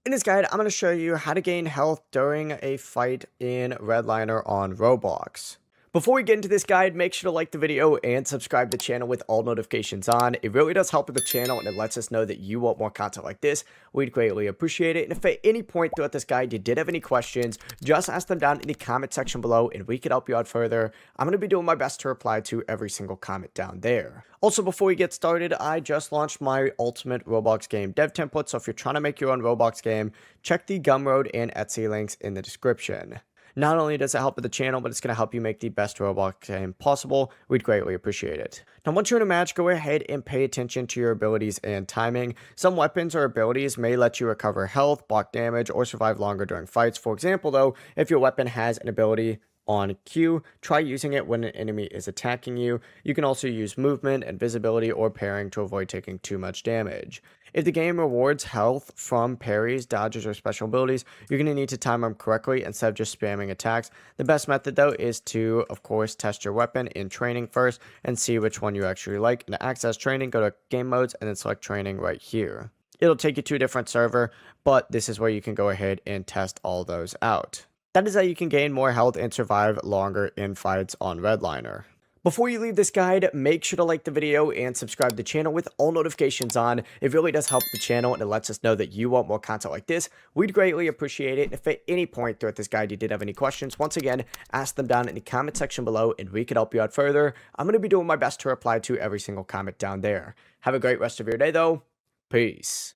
In this guide, I'm going to show you how to gain health during a fight in Redliner on Roblox. Before we get into this guide, make sure to like the video and subscribe to the channel with all notifications on. It really does help with the channel and it lets us know that you want more content like this. We'd greatly appreciate it. And if at any point throughout this guide you did have any questions, just ask them down in the comment section below and we can help you out further. I'm going to be doing my best to reply to every single comment down there. Also, before we get started, I just launched my ultimate Roblox game dev template. So if you're trying to make your own Roblox game, check the Gumroad and Etsy links in the description. Not only does it help with the channel, but it's going to help you make the best Roblox game possible. We'd greatly appreciate it. Now, once you're in a match, go ahead and pay attention to your abilities and timing. Some weapons or abilities may let you recover health, block damage, or survive longer during fights. For example, though, if your weapon has an ability on Q, try using it when an enemy is attacking you. You can also use movement, invisibility, or parrying to avoid taking too much damage. If the game rewards health from parries, dodges, or special abilities, you're going to need to time them correctly instead of just spamming attacks. The best method, though, is to, of course, test your weapon in training first and see which one you actually like. And to access training, go to game modes and then select training right here. It'll take you to a different server, but this is where you can go ahead and test all those out. That is how you can gain more health and survive longer in fights on Redliner. Before you leave this guide, make sure to like the video and subscribe to the channel with all notifications on. It really does help the channel and it lets us know that you want more content like this. We'd greatly appreciate it. If at any point throughout this guide you did have any questions, once again, ask them down in the comment section below and we can help you out further. I'm going to be doing my best to reply to every single comment down there. Have a great rest of your day though. Peace.